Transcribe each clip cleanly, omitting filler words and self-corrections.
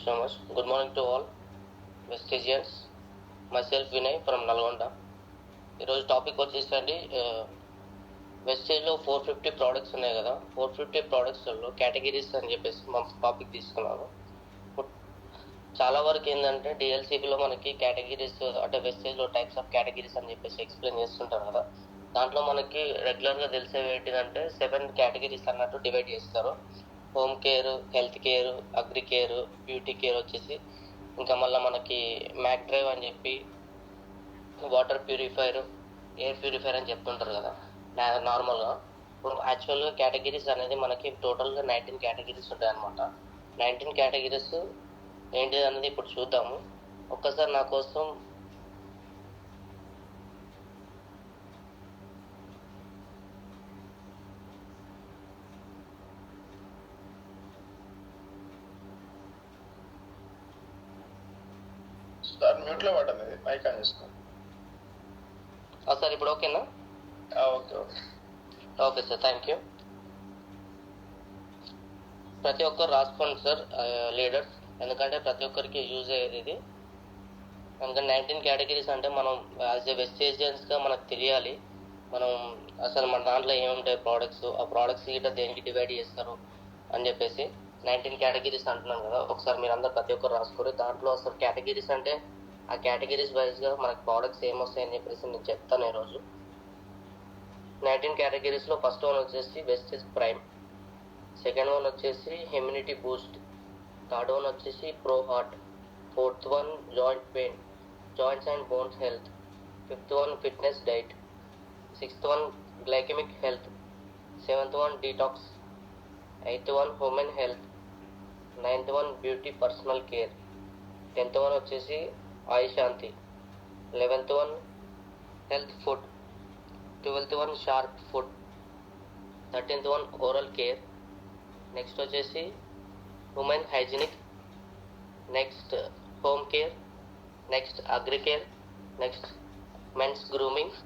so much. Good morning to all Vestigians. Myself Vinay from Nalgonda. ఈరోజు topic వచ్చేసండి వెస్టేజ్లో 450 products ఉన్నాయి కదా. 450 ప్రోడక్ట్స్లో categories అని చెప్పేసి మన టాపిక్ తీసుకున్నాను. చాలా వరకు ఏంటంటే డిఎల్సిపిలో మనకి కేటగిరీస్ అంటే వెస్టేజ్లో టైప్స్ ఆఫ్ కేటగిరీస్ అని చెప్పేసి ఎక్స్ప్లెయిన్ చేస్తుంటారు కదా. దాంట్లో మనకి రెగ్యులర్గా తెలిసేవి ఏంటిదంటే 7 కేటగిరీస్ అన్నట్టు డివైడ్ చేస్తారు. Home care, health care, agri care, beauty care వచ్చేసి, ఇంకా మళ్ళీ మనకి మ్యాక్ డ్రైవ్ అని చెప్పి వాటర్ ప్యూరిఫైర్, ఎయిర్ ప్యూరిఫైర్ అని చెప్తుంటారు కదా నార్మల్గా. ఇప్పుడు యాక్చువల్గా కేటగిరీస్ అనేది మనకి టోటల్గా 19 కేటగిరీస్ ఉంటాయి అన్నమాట. 19 కేటగిరీస్ ఏంటిది అనేది ఇప్పుడు చూద్దాము. ఒక్కసారి నా కోసం సార్ మ్యూట్లో పడ్డది, మైక్ ఆన్ చేసుకో. సార్ ఇప్పుడు ఓకేనా? Okay okay okay sir, thank you. ప్రతి ఒక్కరు రాసుకోండి సార్ లీడర్స్, ఎందుకంటే ప్రతి ఒక్కరికి యూజ్ అయ్యేది ఇది. ఇంకా 19 కేటగిరీస్ అంటే మనం యాజ్ ఎ వెస్టేజియన్స్గా మనకు తెలియాలి మనం అసలు మన దాంట్లో ఏముంటాయి ప్రోడక్ట్స్, ఆ ప్రోడక్ట్స్ గిట్ట దేనికి డివైడ్ చేస్తారు అని చెప్పేసి 19 కేటగిరీస్ అంటున్నాం కదా. ఒకసారి మీరు అందరు ప్రతి ఒక్కరు రాసుకోరు. దాంట్లో అసలు కేటగిరీస్ అంటే ఆ కేటగిరీస్ వైజ్గా మనకి ప్రోడక్ట్స్ ఏమొస్తాయని చెప్పేసి నేను చెప్తాను ఈరోజు. 19 కేటగిరీస్లో ఫస్ట్ వన్ వచ్చేసి వెస్టేజ్ ప్రైమ్, సెకండ్ వన్ వచ్చేసి ఇమ్యూనిటీ బూస్ట్, థర్డ్ వన్ వచ్చేసి pro heart, fourth one joint pain, joints and bones health, fifth one fitness diet, sixth one glycemic health, seventh one detox, eighth one human health, ninth one beauty personal care, 10th one వచ్చేసి Ayushanti, 11th one health food, 12th one sharp food, 13th one oral care, next వచ్చేసి women hygienic, next home care, next agri care, next men's grooming,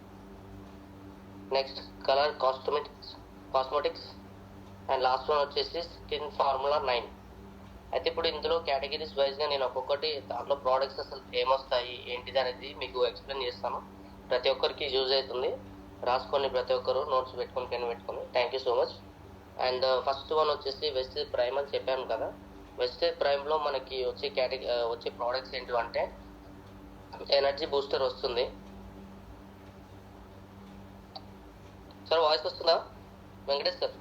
next colour cosmetics and last one వచ్చేసి skin formula 9. అయితే ఇప్పుడు ఇందులో categories వైజ్గా నేను ఒక్కొక్కటి దాంట్లో products అసలు ఏమొస్తాయి ఏంటిది అనేది మీకు ఎక్స్ప్లెయిన్ చేస్తాను. ప్రతి ఒక్కరికి యూజ్ అవుతుంది, రాసుకోండి ప్రతి ఒక్కరు, నోట్స్ పెట్టుకొని పెన్ పెట్టుకొని. Thank you so much. And first one వచ్చేసి వెస్టేజ్ ప్రైమ్ అని చెప్పాను కదా. వెస్టేజ్ ప్రైమ్లో మనకి వచ్చే ప్రోడక్ట్స్ ఏంటివంటే ఎనర్జీ బూస్టర్ వస్తుంది. సార్ వాయిస్ వస్తుందా Venkatesh sir?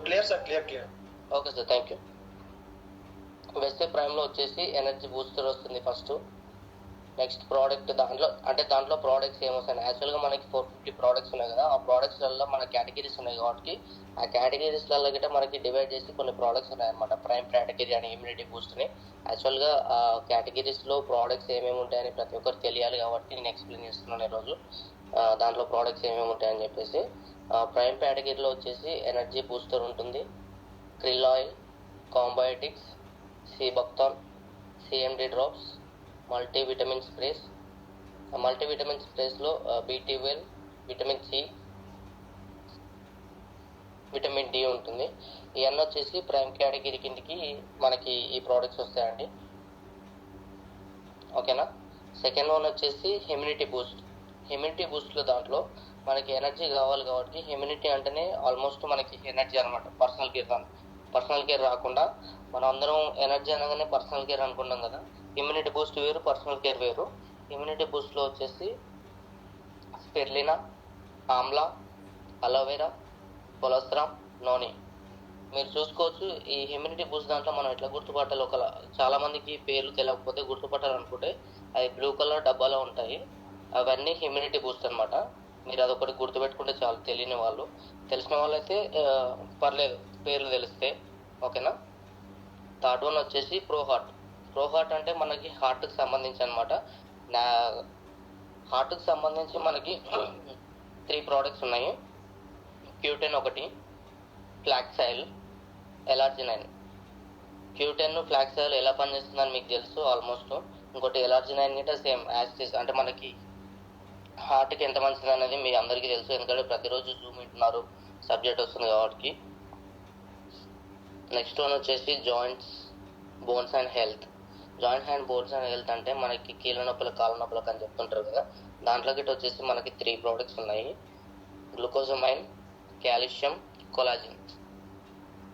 Clear sir, clear. Okay sir, thank you. Vestige ప్రైమ్లో వచ్చేసి ఎనర్జీ బూస్టర్ వస్తుంది ఫస్ట్. నెక్స్ట్ ప్రోడక్ట్ దాంట్లో ప్రోడక్ట్స్ ఏమొస్తాయి, యాక్చువల్గా మనకి 450 ప్రోడక్ట్స్ ఉన్నాయి కదా. ఆ ప్రోడక్ట్స్లలో మన కేటగిరీస్ ఉన్నాయి కాబట్టి ఆ కేటగిరీస్లలో గిట్ట మనకి డివైడ్ చేసి కొన్ని ప్రోడక్ట్స్ ఉన్నాయన్నమాట. ప్రైమ్ కేటగిరీ అని ఇమ్యూనిటీ బూస్ట్ని. యాక్చువల్గా ఆ కేటగిరీస్లో ప్రోడక్ట్స్ ఏమేమి ఉంటాయని ప్రతి ఒక్కరు తెలియాలి కాబట్టి నేను ఎక్స్ప్లెయిన్ చేస్తున్నాను ఈరోజు. దాంట్లో ప్రోడక్ట్స్ ఏమేమి ఉంటాయని చెప్పేసి. ప్రైమ్ కేటగిరీలో వచ్చేసి ఎనర్జీ బూస్టర్ ఉంటుంది, క్రిల్ ఆయిల్, కాంబయోటిక్స్, సిబక్తాన్, CMD drops, multivitamin sprays. Multivitamin స్ప్రేస్లో బి12, విటమిన్ సి, విటమిన్ డి ఉంటుంది. ఇవన్నీ వచ్చేసి ప్రైమ్ కేటగిరీ కిందకి మనకి ఈ ప్రోడక్ట్స్ వస్తాయండి. ఓకేనా. సెకండ్ వన్ వచ్చేసి ఇమ్యూనిటీ బూస్ట్. ఇమ్యూనిటీ బూస్ట్లో దాంట్లో మనకి ఎనర్జీ కావాలి కాబట్టి, ఇమ్యూనిటీ అంటేనే ఆల్మోస్ట్ మనకి ఎనర్జీ అనమాట. పర్సనల్ కేర్ రాకుండా మనం అందరం ఎనర్జీ అనగానే పర్సనల్ కేర్ అనుకుంటాం కదా. ఇమ్యూనిటీ బూస్ట్ వేరు, పర్సనల్ కేర్ వేరు. ఇమ్యూనిటీ బూస్ట్లో వచ్చేసి స్పిర్లినా, ఆమ్లా, అలోవెరా, కొలెస్ట్రామ్, నోని. మీరు చూసుకోవచ్చు ఈ ఇమ్యూనిటీ బూస్ట్ దాంట్లో మనం ఎట్లా గుర్తుపట్టాలి. చాలా మందికి పేర్లు తెలియకపోతే గుర్తుపట్టాలనుకుంటే అవి బ్లూ కలర్ డబ్బాలో ఉంటాయి, అవన్నీ ఇమ్యూనిటీ బూస్ట్ అనమాట. మీరు అదొకటి గుర్తుపెట్టుకుంటే చాలు. తెలియని వాళ్ళు, తెలిసిన వాళ్ళైతే పర్లేదు పేర్లు తెలిస్తే. ఓకేనా. థర్డ్ వన్ వచ్చేసి ప్రో హార్ట్ అంటే మనకి హార్ట్కి సంబంధించి అనమాట. హార్ట్కి సంబంధించి మనకి 3 ప్రోడక్ట్స్ ఉన్నాయి. క్యూటెన్ ఒకటి, flax oil, L-arginine. Q ten, flax oil ఎలా పనిచేస్తుందని మీకు తెలుసు ఆల్మోస్ట్. ఇంకోటి ఎలార్జినైన్ గిట్ట సేమ్ యాజ్ అంటే మనకి హార్ట్కి ఎంత మంచిది అనేది మీ అందరికీ తెలుసు, ఎందుకంటే ప్రతిరోజు జూమ్ వింటున్నారు, సబ్జెక్ట్ వస్తుంది కాబట్టి. నెక్స్ట్ వన్ వచ్చేసి joints, bones and health. Joint hand bones and health అంటే మనకి కీళ్ళ నొప్పులు కాళ్ళ నొప్పులకు అని చెప్తుంటారు కదా, దాంట్లో గిట్ట వచ్చేసి మనకి 3 ప్రోడక్ట్స్ ఉన్నాయి. Glucosamine, calcium, collagen.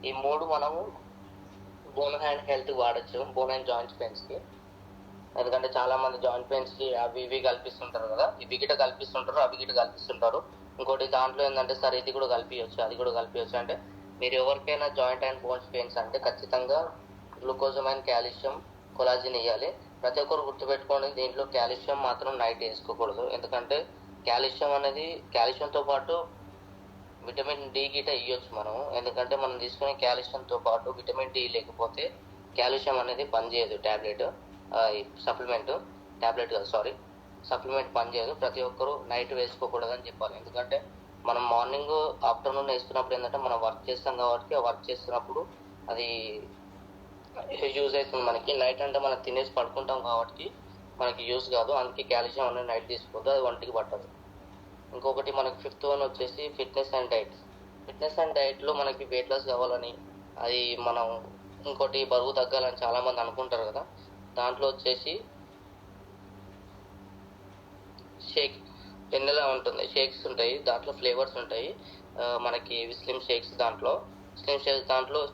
ఈ 3 మనము బోన్ హ్యాండ్ హెల్త్ వాడచ్చు, బోన్ అండ్ జాయింట్ పెయిన్స్కి. ఎందుకంటే చాలా మంది జాయింట్ పెయిన్స్కి అవి ఇవి కల్పిస్తుంటారు కదా, ఇవి గిట్ట కల్పిస్తుంటారు, అవి గిట్ట కల్పిస్తుంటారు. ఇంకోటి దాంట్లో ఏంటంటే సార్ ఇది కూడా కల్పించవచ్చు, అది కూడా కల్పించవచ్చు అంటే మీరు ఎవరికైనా జాయింట్ అండ్ బోన్స్ పెయిన్స్ అంటే ఖచ్చితంగా గ్లూకోజమైన్, కాల్షియం, కొలాజిన్ ఇవ్వాలి. ప్రతి ఒక్కరు గుర్తుపెట్టుకోండి, దీంట్లో కాల్షియం మాత్రం నైట్ వేసుకోకూడదు. ఎందుకంటే కాల్షియం అనేది కాల్షియంతో పాటు విటమిన్ డి గిట ఇవ్వచ్చు మనం. ఎందుకంటే మనం తీసుకునే కాల్షియంతో పాటు విటమిన్ డి లేకపోతే కాల్షియం అనేది పనిచేయదు. సప్లిమెంట్ పనిచేయదు. ప్రతి ఒక్కరు నైట్ వేసుకోకూడదు అని చెప్పాలి. ఎందుకంటే మనం మార్నింగ్ ఆఫ్టర్నూన్ వేసుకున్నప్పుడు ఏంటంటే మనం వర్క్ చేస్తాం కాబట్టి ఆ వర్క్ చేస్తున్నప్పుడు అది యూజ్ అవుతుంది మనకి. నైట్ అంటే మనం తినేసి పడుకుంటాం కాబట్టి మనకి యూజ్ కాదు. అందుకే కాల్షియం అనేది నైట్ తీసుకోవద్దు, అది ఒంటికి పట్టదు. ఇంకొకటి మనకి 5th వన్ వచ్చేసి ఫిట్నెస్ అండ్ డైట్లో మనకి వెయిట్ లాస్ కావాలని, అది మనం ఇంకోటి బరువు తగ్గాలని చాలామంది అనుకుంటారు కదా, దాంట్లో వచ్చేసి షేక్ వెన్నెలా ఉంటుంది, షేక్స్ ఉంటాయి, దాంట్లో ఫ్లేవర్స్ ఉంటాయి. మనకి స్లిమ్ షేక్స్ దాంట్లో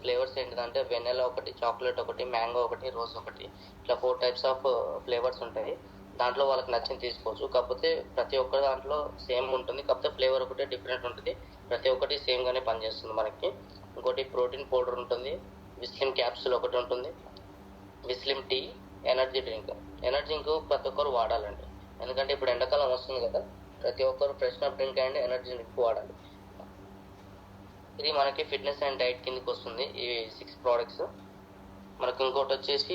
ఫ్లేవర్స్ ఏంటిదంటే వెన్నెలా ఒకటి, చాక్లెట్ ఒకటి, మ్యాంగో ఒకటి, రోజ్ ఒకటి, ఇట్లా 4 టైప్స్ ఆఫ్ ఫ్లేవర్స్ ఉంటాయి. దాంట్లో వాళ్ళకి నచ్చింది తీసుకోవచ్చు. కాకపోతే ప్రతి ఒక్క దాంట్లో సేమ్ ఉంటుంది, కాకపోతే ఫ్లేవర్ ఒకటి డిఫరెంట్ ఉంటుంది. ప్రతి ఒక్కటి సేమ్గానే పనిచేస్తుంది మనకి. ఇంకోటి ప్రోటీన్ పౌడర్ ఉంటుంది, విస్లిమ్ క్యాప్సూల్ ఒకటి ఉంటుంది, విస్లిమ్ టీ, ఎనర్జీ డ్రింక్ ప్రతి ఒక్కరు వాడాలండి. ఎందుకంటే ఇప్పుడు ఎండాకాలం వస్తుంది కదా, ప్రతి ఒక్కరు fresh up drink and energy drink వాడాలి. ఇది మనకి ఫిట్నెస్ అండ్ డైట్ కిందకి వస్తుంది ఈ 6 ప్రోడక్ట్స్. మనకు ఇంకోటి వచ్చేసి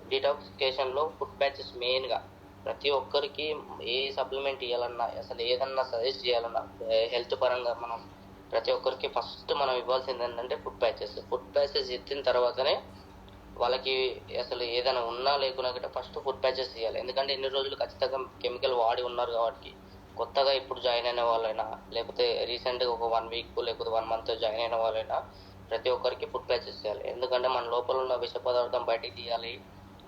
డీటాక్సిఫికేషన్లో ఫుడ్ ప్యాచెస్ మెయిన్గా ప్రతి ఒక్కరికి ఏ సప్లిమెంట్ ఇవ్వాలన్నా, అసలు ఏదన్నా సజెస్ట్ చేయాలన్నా హెల్త్ పరంగా మనం ప్రతి ఒక్కరికి ఫస్ట్ మనం ఇవ్వాల్సింది ఏంటంటే ఫుడ్ ప్యాచెస్ ఇచ్చిన తర్వాతనే వాళ్ళకి అసలు ఏదైనా ఉన్నా లేకున్నా గట్రా ఫస్ట్ ఫుడ్ ప్యాచెస్ ఇవ్వాలి. ఎందుకంటే ఎన్ని రోజులు ఖచ్చితంగా కెమికల్ వాడి ఉన్నారు కాబట్టి, కొత్తగా ఇప్పుడు జాయిన్ అయిన వాళ్ళైనా లేకపోతే రీసెంట్గా ఒక 1 వీక్ లేకపోతే 1 మంత్ జాయిన్ అయిన వాళ్ళైనా ప్రతి ఒక్కరికి ఫుడ్ ప్యాచెస్ ఇవ్వాలి. ఎందుకంటే మన లోపల ఉన్న విష పదార్థం బయటికి తీయాలి,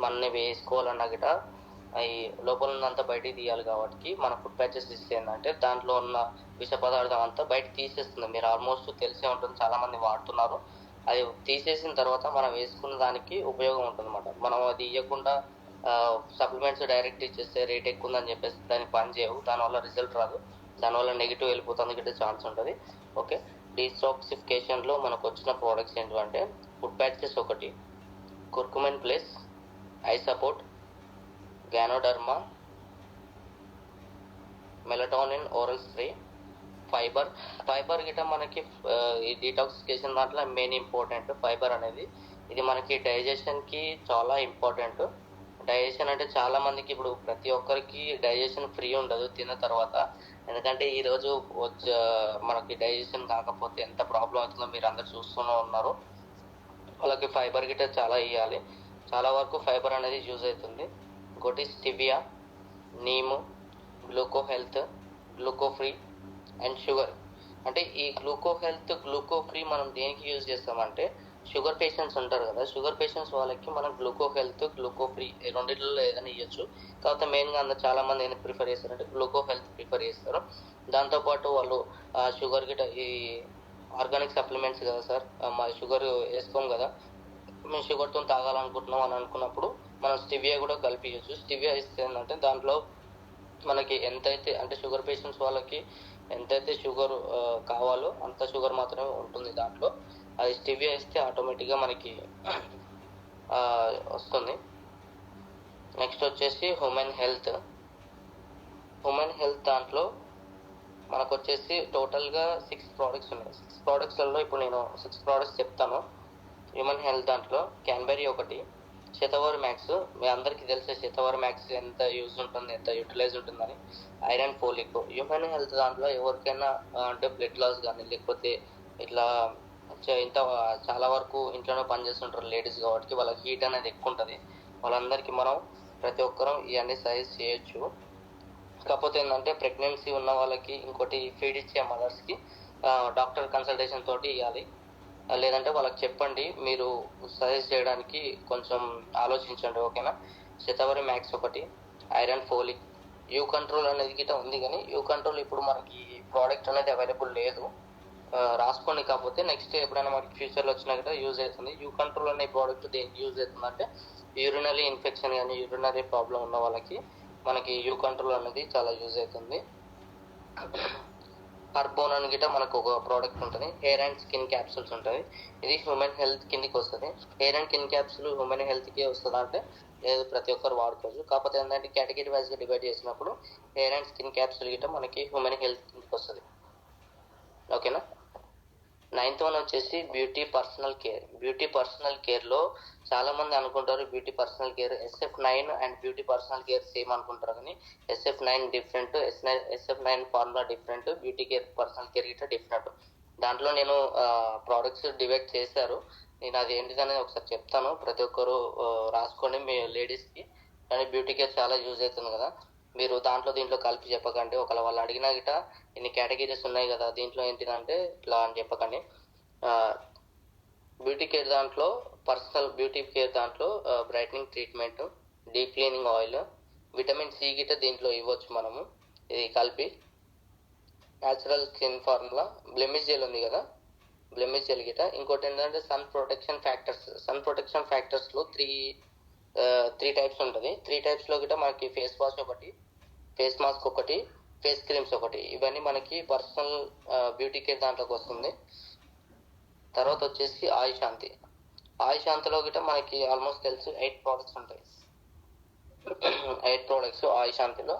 మనని వేసుకోవాలన్నా గిట అవి లోపల ఉన్నంతా బయటికి తీయాలి. కాబట్టి మన ఫుడ్ ప్యాచెస్ ఇస్తే ఏంటంటే దాంట్లో ఉన్న విష పదార్థం అంతా బయటకు తీసేస్తుంది. మీరు ఆల్మోస్ట్ తెలిసే ఉంటుంది, చాలామంది వాడుతున్నారు. అది తీసేసిన తర్వాత మనం వేసుకున్న దానికి ఉపయోగం ఉంటుంది అన్నమాట. మనం అది ఇవ్వకుండా సప్లిమెంట్స్ డైరెక్ట్ ఇచ్చేస్తే రేట్ ఎక్కువ ఉందని చెప్పేసి దానికి పని చేయవు, దానివల్ల రిజల్ట్ రాదు, దానివల్ల నెగిటివ్ వెళ్ళిపోతుంది గిట్టే ఛాన్స్ ఉంటుంది. ఓకే, డీటాక్సిఫికేషన్లో మనకు వచ్చిన ప్రోడక్ట్స్ ఏంటంటే ఫుడ్ ప్యాచెస్ ఒకటి, curcumin plus, I support, ganoderma, melatonin oral spray, fibre గిట్ట మనకి ఈ డీటాక్సిఫికేషన్ దాంట్లో మెయిన్ ఇంపార్టెంట్ ఫైబర్ అనేది. ఇది మనకి డైజెషన్కి చాలా ఇంపార్టెంట్. డైజెషన్ అంటే చాలా మందికి ఇప్పుడు ప్రతి ఒక్కరికి డైజెషన్ ఫ్రీ ఉండదు తిన్న తర్వాత. ఎందుకంటే ఈరోజు మనకి డైజెషన్ కాకపోతే ఎంత ప్రాబ్లం అవుతుందో మీరు అందరు చూస్తూనే ఉన్నారు. వాళ్ళకి ఫైబర్ గిట్ట చాలా ఇవ్వాలి. చాలా వరకు ఫైబర్ అనేది యూజ్ అవుతుంది. ఇంకోటి stevia, neem, gluco health, gluco free and sugar. అంటే ఈ గ్లూకో హెల్త్, గ్లూకో ఫ్రీ మనం దేనికి యూజ్ చేస్తామంటే షుగర్ పేషెంట్స్ ఉంటారు కదా, షుగర్ పేషెంట్స్ వాళ్ళకి మనం గ్లూకో హెల్త్, గ్లూకో ఫ్రీ రెండిట్లో ఏదైనా ఇవ్వచ్చు. కాకపోతే మెయిన్గా అందరూ చాలామంది ఏం ప్రిఫర్ చేస్తారంటే గ్లూకో హెల్త్ ప్రిఫర్ చేస్తారు. దాంతోపాటు వాళ్ళు షుగర్ గిట్ట ఈ ఆర్గానిక్ సప్లిమెంట్స్ కదా సార్, మా షుగర్ వేసుకోం కదా, మేము షుగర్తో తాగాలనుకుంటున్నాం అని అనుకున్నప్పుడు మనం స్టివియా కూడా కలిపియచ్చు. స్టివియా ఇస్తే ఏంటంటే దాంట్లో మనకి ఎంతైతే అంటే షుగర్ పేషెంట్స్ వాళ్ళకి ఎంతైతే షుగర్ కావాలో అంత షుగర్ మాత్రమే ఉంటుంది దాంట్లో. అది స్టివియా ఇస్తే ఆటోమేటిక్గా మనకి వస్తుంది. నెక్స్ట్ వచ్చేసి హ్యూమన్ హెల్త్ దాంట్లో మనకు వచ్చేసి టోటల్గా 6 ప్రోడక్ట్స్ ఉన్నాయి. 6 ప్రోడక్ట్స్లలో ఇప్పుడు నేను 6 ప్రోడక్ట్స్ చెప్తాను. హ్యూమన్ హెల్త్ దాంట్లో క్యాన్బెరీ ఒకటి, శతవర్ మ్యాక్స్, మీ అందరికీ తెలిసే శతవర్ మ్యాక్స్ ఎంత యూజ్ ఉంటుంది, ఎంత యూటిలైజ్ ఉంటుందని. Iron, folic. హ్యూమన్ హెల్త్ దాంట్లో ఎవరికైనా అంటే బ్లడ్ లాస్ కానీ లేకపోతే ఇట్లా ఇంత చాలా వరకు ఇంట్లోనే పనిచేస్తుంటారు లేడీస్ కాబట్టి వాళ్ళకి హీట్ అనేది ఎక్కువ ఉంటుంది. వాళ్ళందరికీ మనం ప్రతి ఒక్కరం ఇవన్నీ సజెస్ట్ చేయొచ్చు. కాకపోతే ఏంటంటే ప్రెగ్నెన్సీ ఉన్న వాళ్ళకి, ఇంకోటి ఫీడ్ ఇచ్చే మదర్స్కి డాక్టర్ కన్సల్టేషన్ తోటి ఇవ్వాలి. లేదంటే వాళ్ళకి చెప్పండి, మీరు సజెస్ట్ చేయడానికి కొంచెం ఆలోచించండి. ఓకేనా. శతావరి మ్యాక్స్ ఒకటి, ఐరన్ ఫోలిక్, యూ కంట్రోల్ అనేది గిట్ట ఉంది, కానీ యూ కంట్రోల్ ఇప్పుడు మనకి ప్రోడక్ట్ అనేది అవైలబుల్ లేదు. రాసుకోండి. కాకపోతే నెక్స్ట్ ఎప్పుడైనా మనకి ఫ్యూచర్లో వచ్చినా కూడా యూజ్ అవుతుంది. యూ కంట్రోల్ అనే ప్రోడక్ట్ దేనికి యూజ్ అవుతుంది అంటే యూరినరీ ఇన్ఫెక్షన్ కానీ యూరినరీ ప్రాబ్లం ఉన్న వాళ్ళకి మనకి యూ కంట్రోల్ అనేది చాలా యూజ్ అవుతుంది. హర్బోన్ అని గిట్ట మనకు ఒక ప్రోడక్ట్ ఉంటుంది. హెయిర్ అండ్ స్కిన్ క్యాప్సూల్స్ ఉంటుంది. ఇది హ్యూమన్ హెల్త్ కిందకి వస్తుంది. Hair and skin capsule human హెల్త్కి వస్తుందా అంటే లేదు, ప్రతి ఒక్కరు వాడుకోవచ్చు. కాకపోతే ఏంటంటే కేటగిరీ వైజ్గా డివైడ్ చేసినప్పుడు హెయిర్ అండ్ స్కిన్ క్యాప్సూల్ గిట్ట మనకి హ్యూమన్ హెల్త్ కిందకి వస్తుంది. ఓకేనా. 9th వన్ వచ్చేసి beauty personal care. Beauty personal కేర్లో చాలా మంది అనుకుంటారు beauty personal care SF9 and beauty personal care same అనుకుంటారు, కానీ SF9 different, SF9 formula different, beauty care personal care గిట్ట డిఫరెంట్. దాంట్లో నేను ప్రోడక్ట్స్ డివైడ్ చేశారు. నేను అది ఏంటిదనేది ఒకసారి చెప్తాను. ప్రతి ఒక్కరు రాసుకోండి మీ లేడీస్కి. కానీ బ్యూటీ కేర్ చాలా యూజ్ అవుతుంది కదా, మీరు దీంట్లో కలిపి చెప్పకండి. ఒకవేళ వాళ్ళు అడిగినా గిట ఇన్ని కేటగిరీస్ ఉన్నాయి కదా దీంట్లో ఏంటిదంటే ఇట్లా అని చెప్పకండి. బ్యూటీ కేర్ దాంట్లో పర్సనల్ బ్యూటీ కేర్ దాంట్లో brightening treatment, deep cleaning oil, vitamin C గిట దీంట్లో ఇవ్వచ్చు మనము. ఇది కలిపి natural skin formula, blemish gel ఉంది కదా, బ్లెమిష్ జెల్ గిట. ఇంకోటి ఏంటంటే sun protection factors. Sun protection ఫ్యాక్టర్స్లో త్రీ టైప్స్ ఉంటుంది. 3 టైప్స్లో గిట మనకి ఫేస్ వాష్ ఒకటి, ఫేస్ మాస్క్ ఒకటి, ఫేస్ క్రీమ్స్ ఒకటి. ఇవన్నీ మనకి పర్సనల్ బ్యూటీ కేర్ దాంట్లోకి వస్తుంది. తర్వాత వచ్చేసి ఆయుశాంతి. ఆయుశాంతిలో గిట మనకి ఆల్మోస్ట్ తెలుసు 8 ప్రోడక్ట్స్ ఉంటాయి. 8 ప్రోడక్ట్స్ ఆయుశాంతిలో.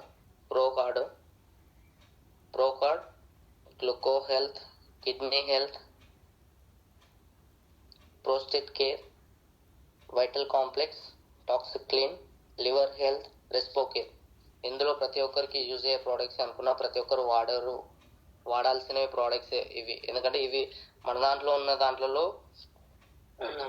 Procard, gluco health, kidney health, prostate care, vital complex, toxic clean, liver health, respo care. ఇందులో ప్రతి ఒక్కరికి యూజ్ అయ్యే ప్రోడక్ట్స్ అనుకున్నా ప్రతి ఒక్కరు వాడాల్సిన ప్రోడక్ట్స్ ఇవి. ఎందుకంటే ఇవి మన దాంట్లో ఉన్న దాంట్లో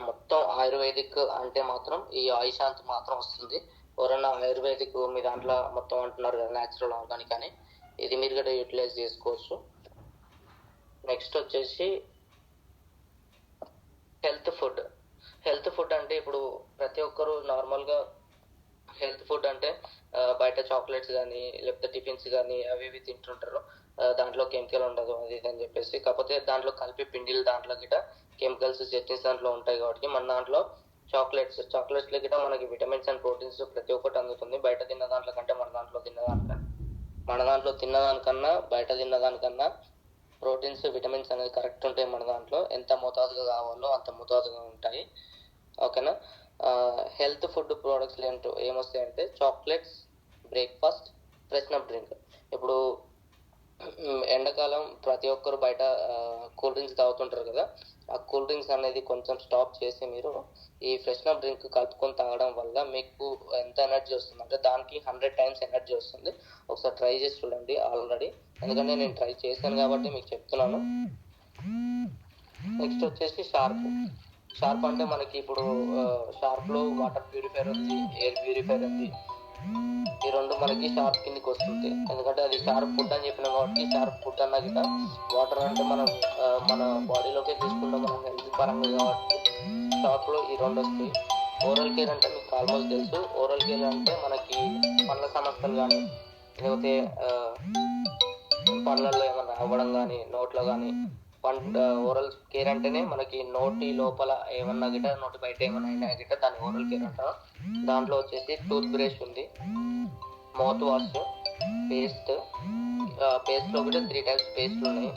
మొత్తం ఆయుర్వేదిక్ అంటే మాత్రం ఈ ఆయుషాంత్ మాత్రం వస్తుంది. ఎవరన్నా ఆయుర్వేదిక్ మీ దాంట్లో మొత్తం అంటున్నారు కదా న్యాచురల్ ఆర్గానిక్ అని, ఇది మీరు కూడా యూటిలైజ్ చేసుకోవచ్చు. నెక్స్ట్ వచ్చేసి హెల్త్ ఫుడ్ అంటే ఇప్పుడు ప్రతి ఒక్కరు నార్మల్గా హెల్త్ ఫుడ్ అంటే బయట చాక్లెట్స్ కానీ లేకపోతే టిఫిన్స్ కానీ అవి ఇవి తింటుంటారు. దాంట్లో కెమికల్ ఉండదు అది ఇది అని చెప్పేసి. కాకపోతే దాంట్లో కలిపి పిండిలు దాంట్లో గిట కెమికల్స్ చట్నీస్ దాంట్లో ఉంటాయి కాబట్టి మన దాంట్లో చాక్లెట్స్లో గిట మనకి విటమిన్స్ అండ్ ప్రోటీన్స్ ప్రతి ఒక్కటి అందుతుంది. బయట తిన్న దాంట్లో కంటే మన దాంట్లో తిన్నదానికన్నా బయట తిన్నదానికన్నా ప్రోటీన్స్ విటమిన్స్ అనేది కరెక్ట్ ఉంటాయి. మన దాంట్లో ఎంత మోతాదుగా కావాలో అంత మోతాదుగా ఉంటాయి. ఓకేనా. హెల్త్ ఫుడ్ ప్రోడక్ట్స్ ఏమొస్తాయంటే చాక్లెట్స్, బ్రేక్ఫాస్ట్, ఫ్రెష్నప్ డ్రింక్. ఇప్పుడు ఎండాకాలం ప్రతి ఒక్కరు బయట కూల్ డ్రింక్స్ తాగుతుంటారు కదా, ఆ కూల్ డ్రింక్స్ అనేది కొంచెం స్టాప్ చేసి మీరు ఈ ఫ్రెష్నప్ డ్రింక్ కలుపుకొని తాగడం వల్ల మీకు ఎంత ఎనర్జీ వస్తుంది అంటే దానికి 100 టైమ్స్ ఎనర్జీ వస్తుంది. ఒకసారి ట్రై చేసి చూడండి ఆల్రెడీ, ఎందుకంటే నేను ట్రై చేశాను కాబట్టి మీకు చెప్తున్నాను. నెక్స్ట్ వచ్చేసి షార్ప్ అంటే మనకి ఇప్పుడు షార్ప్లో వాటర్ ప్యూరిఫైర్ ఉంది, ఎయిర్ ప్యూరిఫైర్ ఉంది. ఈ రెండు మనకి షార్ప్ కిందకి వస్తుంది. ఎందుకంటే అది షార్ప్ ఫుడ్ అని చెప్పినాం కాబట్టి షార్ప్ ఫుడ్ అన్నా గిట్ట వాటర్ అంటే మనం మన బాడీలోకి తీసుకుంటాం మన హెల్త్ పరంగా కాబట్టి షార్ప్లో ఈ రెండు వస్తాయి. ఓరల్ కేర్ అంటే మీకు ఆల్మోస్ట్ తెలుసు. ఓరల్ కేర్ అంటే మనకి పళ్ళ సమస్యలు కానీ లేకపోతే పళ్ళల్లో ఏమన్నా అవ్వడం కానీ నోట్లో కానీ ఓరల్ కేర్ అంటేనే మనకి నోటి లోపల ఏమన్నా గిట్ట నోటి బయట ఏమన్నా అయినా గిట్ట దాన్ని ఓరల్ కేర్ అంటారు. దాంట్లో వచ్చేసి టూత్ బ్రష్ ఉంది, మౌత్ వాష్, పేస్ట్లో కూడా 3 టైప్స్ పేస్ట్లు ఉన్నాయి.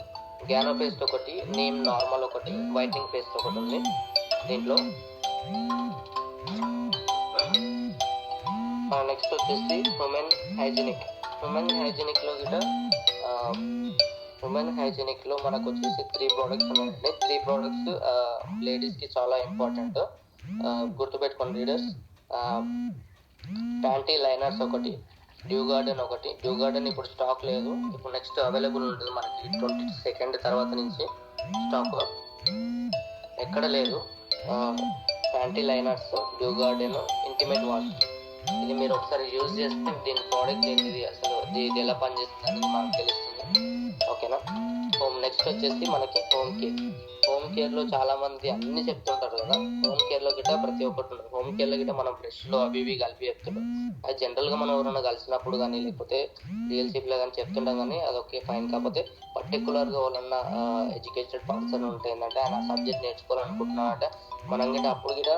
గ్యానో పేస్ట్ ఒకటి, నీమ్ నార్మల్ ఒకటి, వైట్నింగ్ పేస్ట్ ఒకటి ఉంది దీంట్లో. నెక్స్ట్ వచ్చేసి హ్యూమన్ హైజీనిక్ లో మనకు వచ్చేసి 3 ప్రోడక్ట్స్ ఉన్నాయండి. 3 ప్రోడక్ట్స్ లేడీస్ కి చాలా ఇంపార్టెంట్, గుర్తుపెట్టుకోండి రీడర్స్. ప్యాంటీ లైనర్స్ ఒకటి, డ్యూ గార్డెన్ ఇప్పుడు స్టాక్ లేదు, ఇప్పుడు నెక్స్ట్ అవైలబుల్ ఉంటుంది మనకి 22 తర్వాత నుంచి స్టాక్ ఎక్కడ లేదు. Panty liners, due garden, intimate wash. ఇది మీరు ఒకసారి యూజ్ చేస్తే దీని ప్రోడక్ట్ ఏంటిది అసలు ఇది ఎలా పనిచేస్తుంది అనేది మనకు తెలుస్తుంది. ఓకేనా. నెక్స్ట్ వచ్చేసి మనకి హోమ్ హోమ్ కేర్ లో చాలా మంది అన్ని చెప్తుంటారు కదా. హోమ్ కేర్ లో గిట్ట ప్రతి ఒక్కటి ఉంటుంది. హోమ్ కేర్ లో గిట్ట మనం బ్రష్ లో అవి ఇవి కలిపి చెప్తుంటాం. అది జనరల్ గా మనం ఎవరైనా కలిసినప్పుడు కానీ లేకపోతే రియల్షిప్ లో కానీ చెప్తుంటాం, కానీ అదొకే ఫైన్. కాకపోతే పర్టికులర్ గా వాళ్ళన్న ఎడ్యుకేటెడ్ పర్సన్ ఉంటే ఏంటంటే ఆయన సబ్జెక్ట్ నేర్చుకోవాలనుకుంటున్నాడంటే మనం గిట్ట అప్పుడు గిట్ట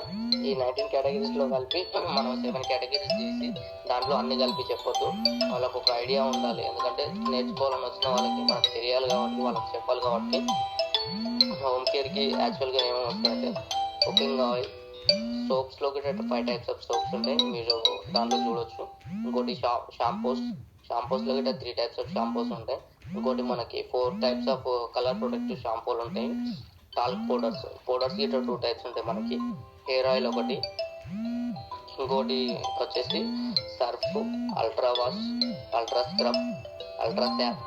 ఈ 19 కేటగిరీస్ లో కలిపి మనం 7 కేటగిరీస్ చేసి దాంట్లో అన్ని కలిపి చెప్పొద్దు. వాళ్ళకు ఒక ఐడియా ఉండాలి, ఎందుకంటే నేర్చుకోవాలని వచ్చిన వాళ్ళకి మనకు తెలియాలి కాబట్టి వాళ్ళకి చెప్పాలి. కాబట్టి హోమ్ కేర్కి యాక్చువల్గా ఏమేమి వస్తాయంటే కుకింగ్ ఆయిల్, సోప్స్లో కూడా 5 టైప్స్ ఆఫ్ సోప్స్ ఉంటాయి, మీరు దాంట్లో చూడొచ్చు. ఇంకోటి షాంపూస్లో కూడా 3 టైప్స్ ఆఫ్ షాంపూస్ ఉంటాయి. ఇంకోటి మనకి 4 టైప్స్ ఆఫ్ కలర్ ప్రొటెక్టివ్ షాంపూలు ఉంటాయి. టాల్క్ పౌడర్స్ గిట్ట 2 టైప్స్ ఉంటాయి మనకి. హెయిర్ ఆయిల్ ఒకటి, ఇంకోటి వచ్చేసి surf, ultra wash, ultra scrub, ultra tap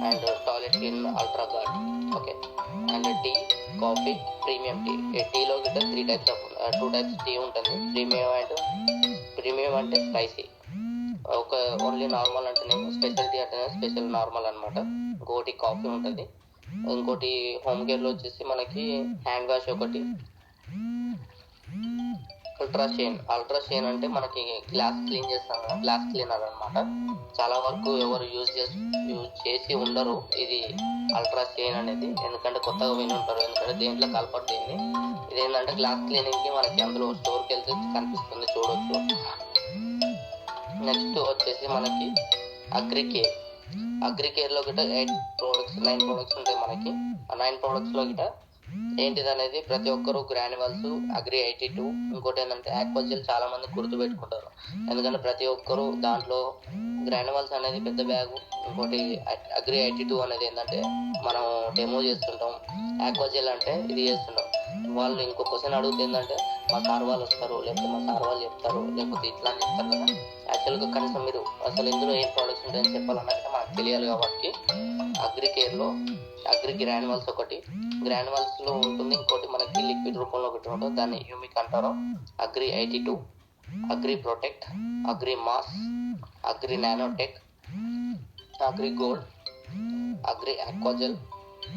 and toilet clean, ultra guard. Okay. And tea, coffee, premium tea. టీలో గిట్ట 3 టైప్స్ ఆఫ్ 2 టైప్స్ టీ ఉంటుంది. ప్రీమియం అంటే స్పైసీ, ఒక ఓన్లీ నార్మల్ అంటేనేమో స్పెషల్ టీ అంటేనే స్పెషల్ నార్మల్ అనమాట. ఇంకోటి కాఫీ ఉంటుంది. ఇంకోటి హోమ్ కేర్లో వచ్చేసి మనకి హ్యాండ్ వాష్ ఒకటి, అల్ట్రా షైన్ అంటే మనకి గ్లాస్ క్లీన్ చేస్తాం కదా, గ్లాస్ క్లీనర్ అనమాట. చాలా వరకు ఎవరు యూజ్ చేసి ఉండరు ఇది అల్ట్రా షైన్ అనేది, ఎందుకంటే కొత్తగా విని ఉంటారు, ఎందుకంటే దేంట్లో కలపరు దీన్ని. ఇదేంటంటే గ్లాస్ క్లీనింగ్ కి మనకి అందులో స్టోర్కి వెళ్తే కనిపిస్తుంది, చూడొచ్చు. నెక్స్ట్ వచ్చేసి మనకి అగ్రికేర్ లో గిట్ట 9 ప్రొడక్ట్స్ ఉంటాయి మనకి. ఆ 9 ప్రొడక్ట్స్ లో గిట్ట ఏంటిది అనేది ప్రతి ఒక్కరు గ్రాన్యువల్స్, అగ్రి 82, ఇంకోటి ఏంటంటే ఆక్వాజెల్ చాలా మంది గుర్తు పెట్టుకుంటారు, ఎందుకంటే ప్రతి ఒక్కరు దాంట్లో గ్రాన్యువల్స్ అనేది పెద్ద బ్యాగు, ఇంకోటి అగ్రి 82 అనేది ఏంటంటే మనం డెమో చేస్తుంటాం, ఆక్వాజెల్ అంటే ఇది చేస్తుంటాం. వాళ్ళు ఇంకో క్వశ్చన్ అడిగితే ఏంటంటే మా సార్ వాళ్ళు వస్తారు, లేకపోతే మా సార్ వాళ్ళు చెప్తారు, లేకపోతే ఇట్లా అని చెప్తారు కదా. యాక్చువల్గా కనీసం మీరు అసలు ఇందులో ఏం ప్రోడక్ట్స్ ఉంటాయని చెప్పాలన్నట్టు మనకు తెలియాలి. కాబట్టి అగ్రి గ్రాన్యువల్స్ ఒకటి, గ్రాన్యువల్స్ లో ఉంటుంది. ఇంకోటి మనకి లిక్విడ్ రూపంలో ఒకటి ఉంటుంది, దాన్ని హ్యూమిక్ అంటారు. Agri 82, agri protect, agri mass, agri nanotech, agri gold, agri Aquagel,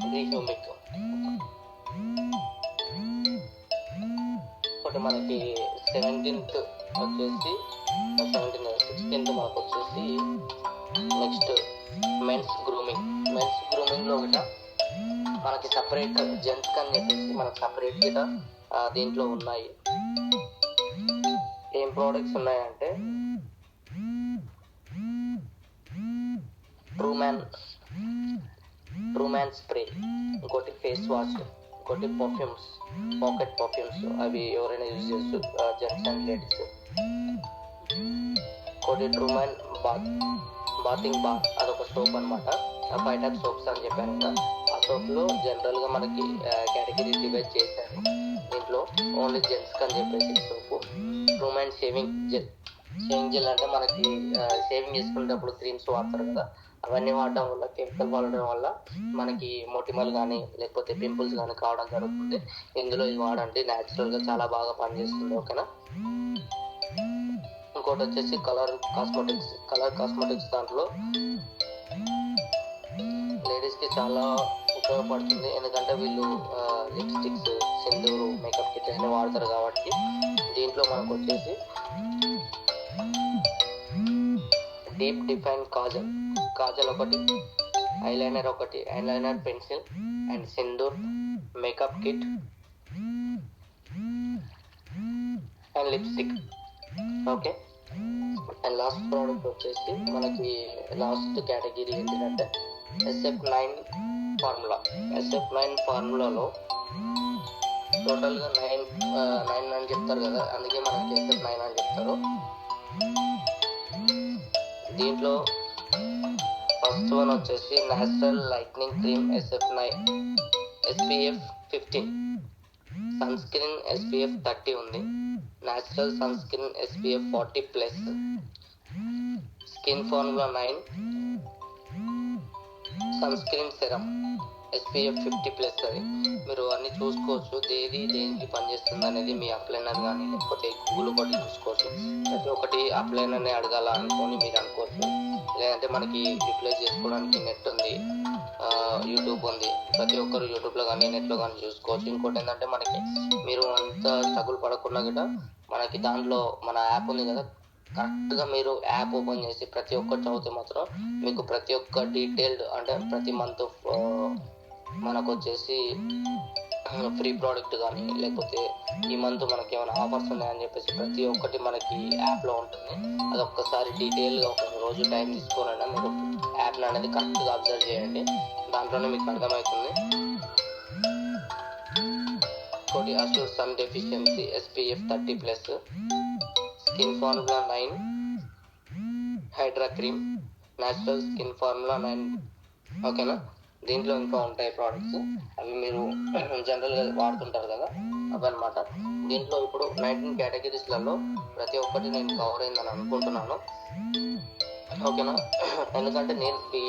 agri humic. ఒకటి మనకి 16th మనకు వచ్చేసి నెక్స్ట్ మెన్స్ గ్రూమింగ్ లో ఒకట మనకి సపరేట్ జెంట్స్ అని చెప్పేసి మనకి సపరేట్ గా దీంట్లో ఉన్నాయి. ఏం ప్రోడక్ట్స్ ఉన్నాయంటే ట్రూమ్యాన్ స్ప్రే, ఇంకోటి ఫేస్ వాష్, ఇంకోటి పర్ఫ్యూమ్స్, పాకెట్ పర్ఫ్యూమ్స్, అవి ఎవరైనా యూజ్ చేస్తూ జెంట్స్ అండ్ లేడీస్. ఇంకోటి ట్రూమ్యాన్ బాతింగ్ బాత్, అదొక సోప్ అనమాట. 5 టైప్ సోప్స్ అని చెప్పాను కదా. ఆ సోప్ లో జనరల్ గా మనకి కేటగిరీ డివైడ్ చేశారు. దీంట్లో ఓన్లీ జెంట్స్ అని చెప్పేసి సోపు. ట్రూమ్యాన్ షేవింగ్ జెల్ అంటే మనకి షేవింగ్ చేసుకునేటప్పుడు క్రీమ్స్ వాడతారు కదా, అవన్నీ వాడడం వల్ల, కెమికల్ వాడడం వల్ల మనకి మొటిమలు కానీ లేకపోతే పింపుల్స్ కానీ కావడం జరుగుతుంది. ఇందులో ఇది వాడండి, న్యాచురల్ గా చాలా బాగా పనిచేస్తుంది. ఓకేనా. ఇంకోటి వచ్చేసి కలర్ కాస్మెటిక్స్ దాంట్లో లేడీస్ కి చాలా ఉపయోగపడుతుంది, ఎందుకంటే వీళ్ళు లిప్స్టిక్స్, సింధూరు, మేకప్ కిట్ అన్ని వాడతారు. కాబట్టి దీంట్లో మనకు వచ్చేసి డీప్ డిఫైన్ కాజల్ ఒకటి, eyeliner pencil and Sindoor, makeup kit and lipstick. Okay. And last product వచ్చేసి మనకి లాస్ట్ కేటగిరీ ఏంటంటే SF9 ఫార్ములాలో టోటల్ గా 9 అని చెప్తారు కదా, అందుకే మనకి SF9 అని చెప్తారు. దీంట్లో ఫస్ట్ వన్ వచ్చేసి natural lightning cream SF9, SPF 15, sunscreen SPF 30 ఉంది, natural sunscreen SPF 40+, skin formula 9 sunscreen serum SPF 50+ అది మీరు అన్ని చూసుకోవచ్చు, ఏది దేనికి పనిచేస్తుంది అనేది మీ అప్లైనర్ కానీ లేకపోతే గూగుల్ కొట్టి చూసుకోవచ్చు. ప్రతి ఒక్కటి అప్లైనర్నే అడగాల అనుకొని మీరు అనుకోవచ్చు. లేదంటే మనకి రిప్లేస్ చేసుకోవడానికి నెట్ ఉంది, యూట్యూబ్ ఉంది. ప్రతి ఒక్కరు యూట్యూబ్లో కానీ నెట్లో కానీ చూసుకోవచ్చు. ఇంకోటి ఏంటంటే మనకి మీరు అంత స్ట్రగుల్ పడకుండా కూడా మనకి దాంట్లో మన యాప్ ఉంది కదా, కరెక్ట్గా మీరు యాప్ ఓపెన్ చేసి ప్రతి ఒక్కటి చదివితే మాత్రం మీకు ప్రతి ఒక్క డీటెయిల్డ్ అంటే ప్రతి మంత్ మనకు వచ్చేసి ఫ్రీ ప్రోడక్ట్ కానీ లేకపోతే ఈ మంత్ మనకి ఏమైనా ఆఫర్స్ ఉన్నాయని చెప్పేసి ప్రతి ఒక్కటి మనకి యాప్లో ఉంటుంది. అది ఒక్కసారి డీటెయిల్గా ఒక రోజు టైం తీసుకోనైనా మీరు యాప్ని అనేది కరెక్ట్గా అబ్జర్వ్ చేయండి, దాంట్లోనే మీకు అర్థమవుతుంది. ఇంకోటి assure sun deficiency SPF 30+, skin formula 9 hydra cream, natural skin formula 9. ఓకేనా, దీంట్లో ఇంకా ఉంటాయి ప్రోడక్ట్స్, అవి మీరు జనరల్గా వాడుతుంటారు కదా అవన్నమాట. దీంట్లో ఇప్పుడు 19 కేటగిరీస్లలో ప్రతి ఒక్కటి నేను కవర్ అయిందని అనుకుంటున్నాను. ఓకేనా, ఎందుకంటే నేను ఈ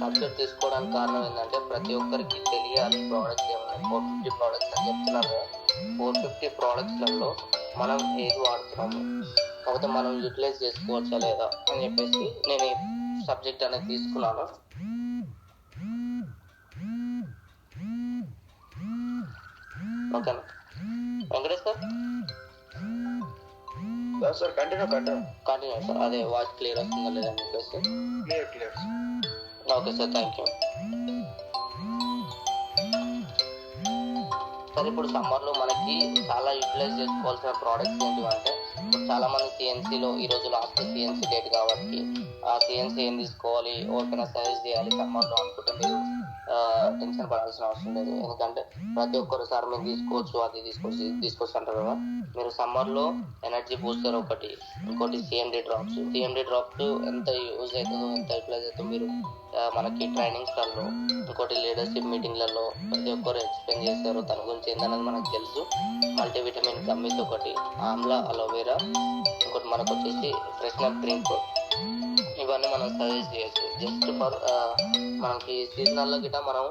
సబ్జెక్ట్ తీసుకోవడానికి కారణం ఏంటంటే ప్రతి ఒక్కరికి తెలియాలి ప్రోడక్ట్స్ ఏమన్నా 450 ప్రోడక్ట్స్ అని చెప్తున్నారు కదా. 450 ప్రోడక్ట్స్లలో మనం ఏది వాడుతున్నాము, కాకపోతే మనం యూటిలైజ్ చేసుకోవచ్చా లేదా అని చెప్పేసి నేను ఈ సబ్జెక్ట్ అనేది తీసుకున్నాను. ఓకేనా వెంకటేష్ సార్ కంటిన్యూ సార్. అదే వాయిస్ క్లియర్ వస్తుందా లేదా అని చెప్పేసి. Clear. Okay sir, thank you sir. ఇప్పుడు సమ్మర్లో మనకి చాలా యూటిలైజ్ చేసుకోవాల్సిన ప్రోడక్ట్స్ ఏంటివంటే, చాలా మంది CNCలో ఈరోజు లాస్ట్ CNC డేట్ కాబట్టి ఆ CNC ఏం తీసుకోవాలి, ఓకేనా సజెస్ట్ చేయాలి సమ్మర్లో అనుకుంటే మీరు టెన్షన్ పడాల్సిన అవసరం లేదు. ఎందుకంటే ప్రతి ఒక్కరు సార్ మేము తీసుకోవచ్చు, అది తీసుకోవచ్చు, ఇది తీసుకోవచ్చు అంటారు కదా. మీరు సమ్మర్లో ఎనర్జీ బూస్టర్ ఒకటి, ఇంకోటి CMD డ్రాప్స్. CMD డ్రాప్స్ ఎంత యూజ్ అవుతుందో ఎంత యూటిలైజ్ అవుతుందో మీరు మనకి ట్రైనింగ్స్లలో ఇంకోటి లీడర్షిప్ మీటింగ్లలో ప్రతి ఒక్కరు ఎక్స్ప్లెయిన్ చేస్తారు, దాని గురించి ఏంటన్నది మనకు తెలుసు. మల్టీవిటమిన్ గమ్మీస్ ఒకటి, ఆమ్లా అలోవెరా, ఇంకోటి మనకు వచ్చేసి ఫ్రెష్నర్ డ్రింక్, ఇవన్నీ మనం సజెస్ట్ చేయొచ్చు. జస్ట్ ఫర్ మనకి సీజనల్లో గిట్ట మనం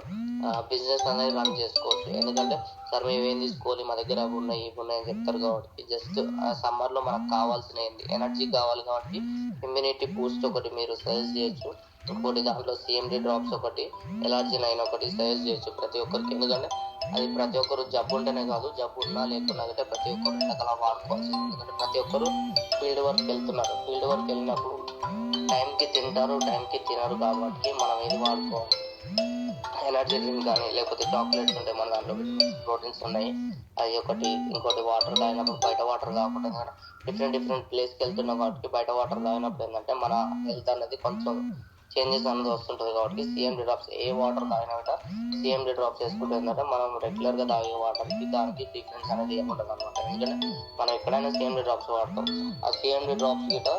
బిజినెస్ అనేది రన్ చేసుకోవచ్చు. ఎందుకంటే సార్ మేము ఏం తీసుకోవాలి, మా దగ్గర అవి ఉన్నాయి ఇవి ఉన్నాయి అని చెప్తారు కాబట్టి జస్ట్ సమ్మర్లో మనకు కావాల్సిన ఏంటి ఎనర్జీ కావాలి కాబట్టి ఇమ్యూనిటీ బూస్ట్ ఒకటి మీరు సజెస్ట్ చేయొచ్చు. ఇంకోటి దాంట్లో CMD డ్రాప్స్ ఒకటి, ఎలర్జీ 9 ఒకటి సజెస్ట్ చేయొచ్చు ప్రతి ఒక్కరికి. ఎందుకంటే అది ప్రతి ఒక్కరు జబ్బు ఉంటేనే కాదు, జబ్బు ఉన్నా లేకున్నా అంటే ప్రతి ఒక్కరు ఎండాకాలం వాడుకోవాల్సింది. ఎందుకంటే ప్రతి ఒక్కరు ఫీల్డ్ వర్క్ వెళ్తున్నారు, ఫీల్డ్ వర్క్ వెళ్ళినప్పుడు టైంకి తింటారు, టైంకి తినరు కాబట్టి మనం ఇది వాడుకోవాలి. ఎనర్జీ డ్రింక్ కానీ లేకపోతే చాక్లెట్స్ ఉంటాయి మన దాంట్లో, ప్రోటీన్స్ ఉన్నాయి, అది ఒకటి. ఇంకోటి వాటర్ తాగినప్పుడు బయట వాటర్ కాకుండా డిఫరెంట్ ప్లేస్కి వెళ్తున్నాం కాబట్టి బయట వాటర్ తాగినప్పుడు ఏంటంటే మన హెల్త్ అనేది కొంచెం చేంజెస్ అనేది వస్తుంటుంది. కాబట్టి CMD డ్రాప్స్ ఏ వాటర్ తాగినా కూడా CMD డ్రాప్స్ వేసుకుంటే ఏంటంటే మనం రెగ్యులర్గా తాగే వాటర్కి దానికి డిఫరెన్స్ అనేది ఏముంటుంది అనమాట. ఎందుకంటే మనం ఎక్కడైనా CMD డ్రాప్స్ వాడతాం. ఆ CMD డ్రాప్స్ గిట్ట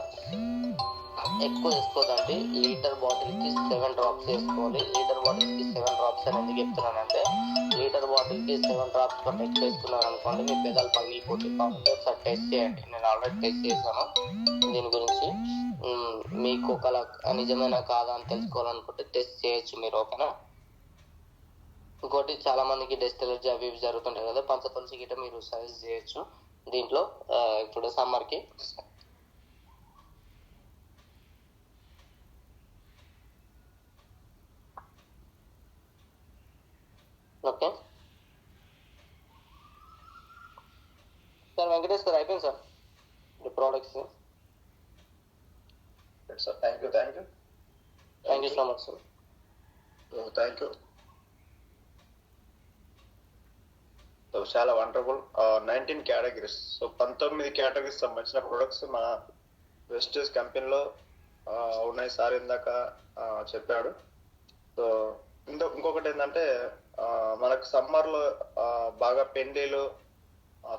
ఎక్కువ వేసుకోదండి, లీటర్ బాటిల్కి 7 డ్రాప్స్ వేసుకోవాలి. లీటర్ బాటిల్కి 7 డ్రాప్స్ అని ఎందుకు చెప్తున్నానంటే, లీటర్ బాటిల్కి 7 డ్రాప్స్ కంటే ఎక్కువ వేసుకున్నారు అనుకోండి మీ పెదాలు పగిలిపోతాయి. కాబట్టి ఒకసారి టెస్ట్ చేయండి, నేను ఆల్రెడీ టెస్ట్ చేశాను దీని గురించి. మీకు ఒకలా నిజమైన కాదా అని తెలుసుకోవాలనుకుంటే టెస్ట్ చేయొచ్చు మీరు, ఓకేనా. ఇంకోటి చాలా మందికి డస్ట్ ఎలర్జీ అవి ఇవి జరుగుతుంటాయి కదా, పంచ తులసి గిట్ట మీరు సజెస్ట్ చేయొచ్చు దీంట్లో ఇప్పుడు సమ్మర్కి. ఓకే సార్, వెంకటేష్ సార్ అయిపోయింది సార్ ఈ products. Sir thank you so much sir. Thank you. So చాలా వండర్ఫుల్. 19 కేటగిరీస్, సో 19 కేటగిరీస్ సంబంధించిన ప్రొడక్ట్స్ మన వెస్టేజ్ కంపెనీలో ఉన్నాయి సార్ ఇందాక చెప్పాడు. సో ఇంకొకటి ఏంటంటే మనకు సమ్మర్లో బాగా పెండిలు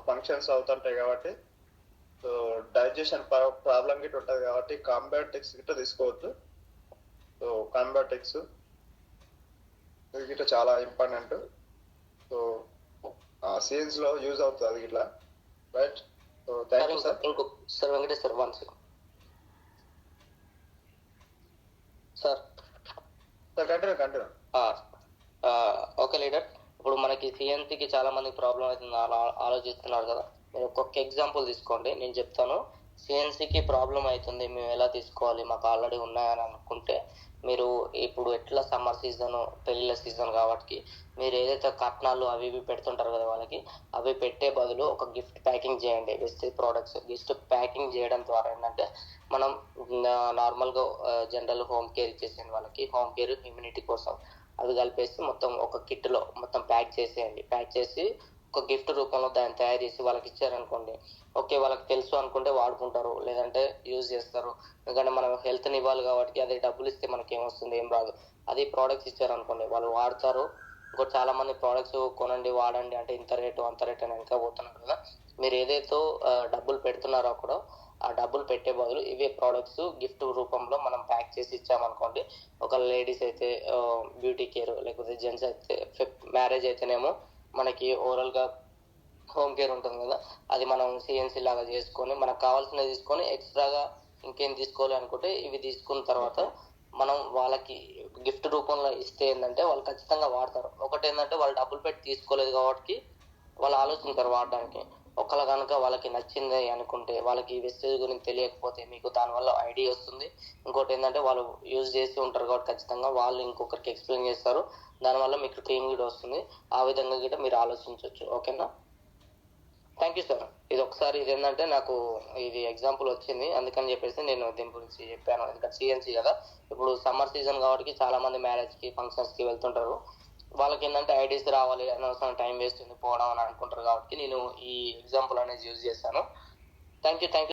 ఫంక్షన్స్ అవుతుంటాయి కాబట్టి సో డైజెషన్ ప్రాబ్లం గిట్ట ఉంటుంది కాబట్టి కాంబాటెక్స్ గిట్ట తీసుకోవద్దు. సో కాంబాటెక్స్ ఇది గిట్ట చాలా ఇంపార్టెంట్. సో సీన్స్ లో యూజ్ అవుతుంది అది గిట్లా, right. So thank you sir. ఇంకో sir Venkatesh sir 1 second sir. Continue. Okay leader, ఇప్పుడు మనకి సిఎన్సికి చాలా మంది ప్రాబ్లం అవుతుంది ఆలోచిస్తున్నారు కదా. మీరు ఒక్కొక్క ఎగ్జాంపుల్ తీసుకోండి, నేను చెప్తాను. సిఎన్సికి ప్రాబ్లం అవుతుంది, మేము ఎలా తీసుకోవాలి, మాకు ఆల్రెడీ ఉన్నాయని అనుకుంటే మీరు ఇప్పుడు ఎట్లా సమ్మర్ సీజన్ పెళ్ళిళ్ళ సీజన్ కాబట్టి మీరు ఏదైతే కట్నాలు అవి ఇవి పెడుతుంటారు కదా వాళ్ళకి, అవి పెట్టే బదులు ఒక గిఫ్ట్ ప్యాకింగ్ చేయండి. వెస్టేజ్ ప్రోడక్ట్స్ గిఫ్ట్ ప్యాకింగ్ చేయడం ద్వారా ఏంటంటే మనం నార్మల్గా జనరల్ హోమ్ కేర్ ఇచ్చేసేయండి వాళ్ళకి. హోమ్ కేర్ ఇమ్యూనిటీ కోసం అవి కలిపేసి మొత్తం ఒక కిట్లో మొత్తం ప్యాక్ చేసేయండి. ప్యాక్ చేసి ఒక గిఫ్ట్ రూపంలో దాన్ని తయారు చేసి వాళ్ళకి ఇచ్చారనుకోండి, ఓకే వాళ్ళకి తెలుసు అనుకుంటే వాడుకుంటారు, లేదంటే యూజ్ చేస్తారు. ఎందుకంటే మనం హెల్త్ని ఇవ్వాలి కాబట్టి అదే డబ్బులు ఇస్తే మనకి ఏమొస్తుంది, ఏం రాదు. అది ప్రోడక్ట్స్ ఇచ్చారనుకోండి వాళ్ళు వాడతారు. ఇంకోటి చాలా మంది ప్రోడక్ట్స్ కొనండి వాడండి అంటే ఇంత రేటు అంత రేటు అని వెనక పోతున్నారు కదా. మీరు ఏదైతే డబ్బులు పెడుతున్నారో కూడా ఆ డబ్బులు పెట్టే బదులు ఇవే ప్రోడక్ట్స్ గిఫ్ట్ రూపంలో మనం ప్యాక్ చేసి ఇచ్చామనుకోండి, ఒక లేడీస్ అయితే బ్యూటీ కేర్, లేకపోతే జెంట్స్ అయితే మ్యారేజ్ అయితేనేమో మనకి ఓవరాల్గా హోమ్ కేర్ ఉంటుంది కదా, అది మనం సిఎన్సి లాగా చేసుకొని మనకు కావాల్సినవి తీసుకొని ఎక్స్ట్రాగా ఇంకేం తీసుకోవాలి అనుకుంటే ఇవి తీసుకున్న తర్వాత మనం వాళ్ళకి గిఫ్ట్ రూపంలో ఇస్తే ఏంటంటే వాళ్ళు ఖచ్చితంగా వాడతారు. ఒకటి ఏంటంటే వాళ్ళు డబ్బులు పెట్టి తీసుకోలేదు కాబట్టి వాళ్ళు ఆలోచిస్తారు వాడడానికి. ఒకవేళ కనుక వాళ్ళకి నచ్చింది అనుకుంటే, వాళ్ళకి వెస్టేజ్ గురించి తెలియకపోతే మీకు దానివల్ల ఐడియా వస్తుంది. ఇంకోటి ఏంటంటే వాళ్ళు యూజ్ చేసి ఉంటారు కాబట్టి ఖచ్చితంగా వాళ్ళు ఇంకొకరికి ఎక్స్ప్లెయిన్ చేస్తారు, దానివల్ల మీకు టీమ్ కూడా వస్తుంది. ఆ విధంగా కూడా మీరు ఆలోచించవచ్చు. ఓకేనా? Thank you sir. ఇది ఒకసారి ఇది ఏంటంటే నాకు ఇది ఎగ్జాంపుల్ వచ్చింది, అందుకని చెప్పేసి నేను దీని గురించి చెప్పాను. ఎందుకంటే సిఎన్సి కదా, ఇప్పుడు సమ్మర్ సీజన్ కాబట్టి చాలా మంది మ్యారేజ్కి ఫంక్షన్స్కి వెళ్తుంటారు. వాళ్ళకి ఏంటంటే ఐడీస్ రావాలి, అనవసరం టైం వేస్ట్ పోవడం అని అనుకుంటారు కాబట్టి నేను ఈ ఎగ్జాంపుల్ అనేది యూజ్ చేశాను. Thank you